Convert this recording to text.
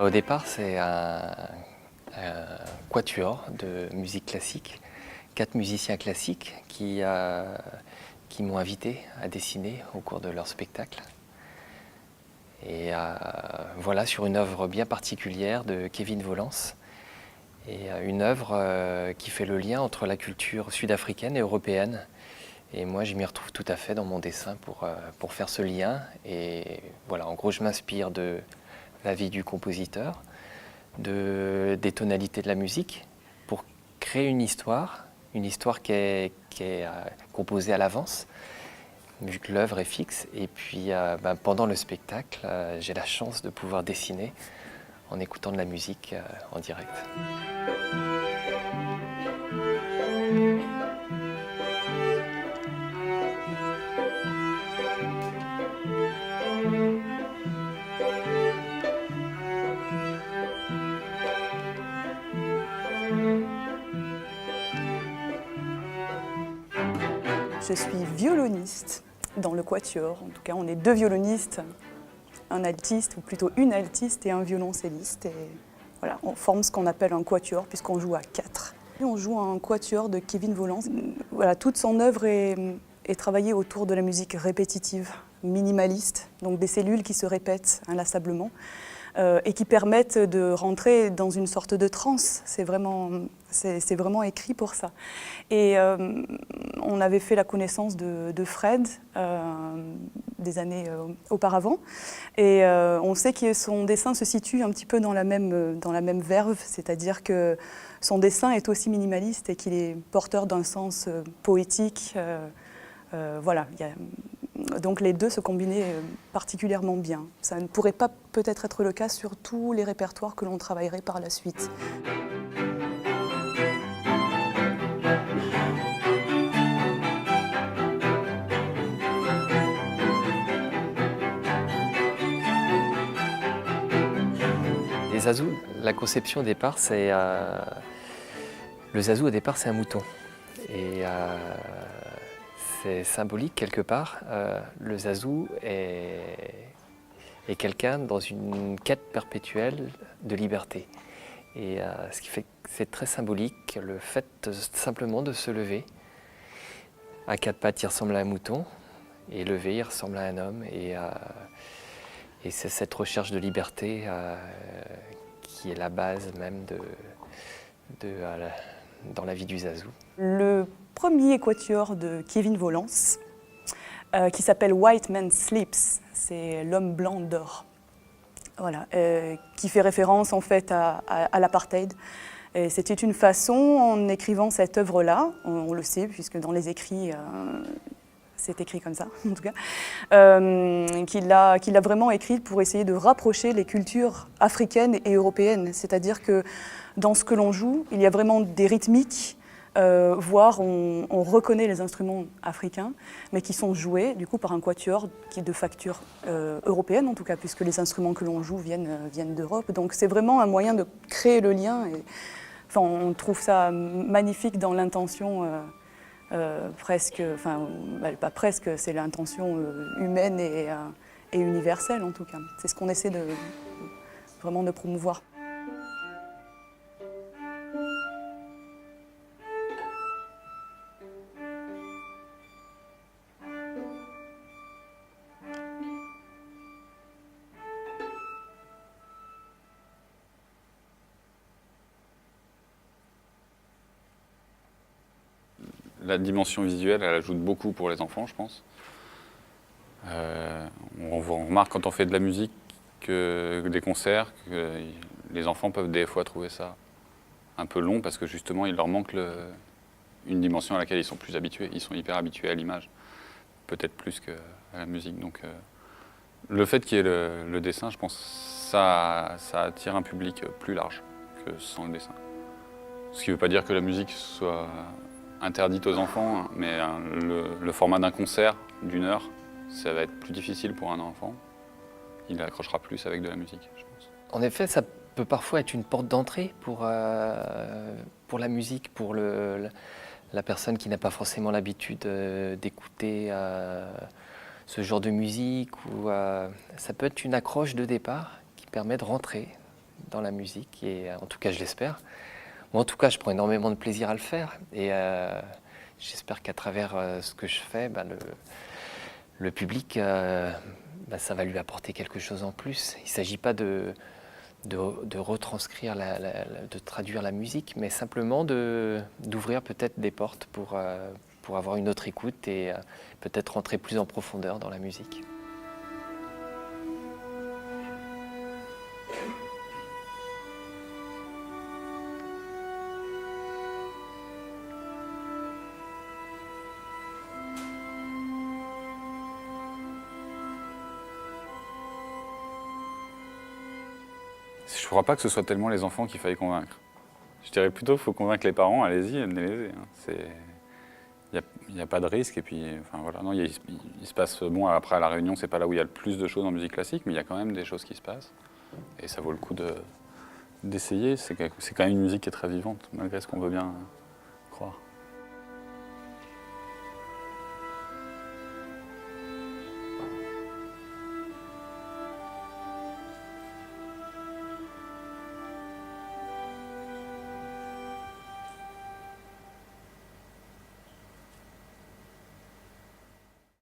Au départ, c'est un quatuor de musique classique, 4 musiciens classiques qui m'ont invité à dessiner au cours de leur spectacle. Et voilà, sur une œuvre bien particulière de Kevin Volans, et une œuvre qui fait le lien entre la culture sud-africaine et européenne. Et moi, je m'y retrouve tout à fait dans mon dessin pour faire ce lien. Et voilà, en gros, je m'inspire de la vie du compositeur, des tonalités de la musique, pour créer une histoire qui est composée à l'avance, vu que l'œuvre est fixe. Et puis pendant le spectacle, j'ai la chance de pouvoir dessiner en écoutant de la musique en direct. Je suis violoniste dans le quatuor. En tout cas, on est 2 violonistes, un altiste, ou plutôt une altiste et un violoncelliste. Et voilà, on forme ce qu'on appelle un quatuor, puisqu'on joue à 4. Et on joue un quatuor de Kevin Volans. Voilà, toute son œuvre est travaillée autour de la musique répétitive, minimaliste, donc des cellules qui se répètent inlassablement. Et qui permettent de rentrer dans une sorte de transe. C'est vraiment écrit pour ça. Et on avait fait la connaissance de Fred des années auparavant. Et on sait que son dessin se situe un petit peu dans la même verve, c'est-à-dire que son dessin est aussi minimaliste et qu'il est porteur d'un sens poétique. Voilà. Donc les deux se combinaient particulièrement bien. Ça ne pourrait pas peut-être être le cas sur tous les répertoires que l'on travaillerait par la suite. Les zazous, la conception au départ, c'est le zazou au départ, c'est un mouton. Et c'est symbolique quelque part. Le zazou est quelqu'un dans une quête perpétuelle de liberté. Et ce qui fait que c'est très symbolique, le fait simplement de se lever. À 4 pattes, il ressemble à un mouton, et levé, il ressemble à un homme. Et c'est cette recherche de liberté qui est la base même dans la vie du zazou. Le premier quatuor de Kevin Volans, qui s'appelle White Man Sleeps, c'est l'homme blanc dort, voilà, qui fait référence en fait à l'apartheid. C'était une façon, en écrivant cette œuvre-là, on le sait puisque dans les écrits, c'est écrit comme ça en tout cas, qu'il a vraiment écrite pour essayer de rapprocher les cultures africaines et européennes. C'est-à-dire que dans ce que l'on joue, il y a vraiment des rythmiques, voire on reconnaît les instruments africains, mais qui sont joués du coup par un quatuor qui est de facture européenne en tout cas, puisque les instruments que l'on joue viennent d'Europe. Donc c'est vraiment un moyen de créer le lien. Et, enfin, on trouve ça magnifique dans l'intention presque, enfin pas presque, c'est l'intention humaine et universelle en tout cas. C'est ce qu'on essaie vraiment de promouvoir. La dimension visuelle, elle ajoute beaucoup pour les enfants, je pense. On remarque quand on fait de la musique, des concerts, que les enfants peuvent des fois trouver ça un peu long parce que justement, il leur manque une dimension à laquelle ils sont plus habitués. Ils sont hyper habitués à l'image, peut-être plus qu'à la musique. Donc Le fait qu'il y ait le dessin, je pense, ça attire un public plus large que sans le dessin. Ce qui ne veut pas dire que la musique soit interdite aux enfants, hein, mais le format d'un concert d'une heure, ça va être plus difficile pour un enfant. Il accrochera plus avec de la musique, je pense. En effet, ça peut parfois être une porte d'entrée pour la musique, pour la personne qui n'a pas forcément l'habitude d'écouter ce genre de musique. Ça peut être une accroche de départ qui permet de rentrer dans la musique, et en tout cas je l'espère. Moi en tout cas je prends énormément de plaisir à le faire, et j'espère qu'à travers ce que je fais, le public, ça va lui apporter quelque chose en plus. Il ne s'agit pas de retranscrire, de traduire la musique, mais simplement d'ouvrir peut-être des portes pour avoir une autre écoute et peut-être rentrer plus en profondeur dans la musique. Je ne crois pas que ce soit tellement les enfants qu'il faille convaincre. Je dirais plutôt qu'il faut convaincre les parents, allez-y, amenez-les. Il n'y a pas de risque, et puis, enfin, voilà. Non, il se passe, bon, après à La Réunion, c'est pas là où il y a le plus de choses en musique classique, mais il y a quand même des choses qui se passent, et ça vaut le coup d'essayer. C'est quand même une musique qui est très vivante, malgré ce qu'on veut bien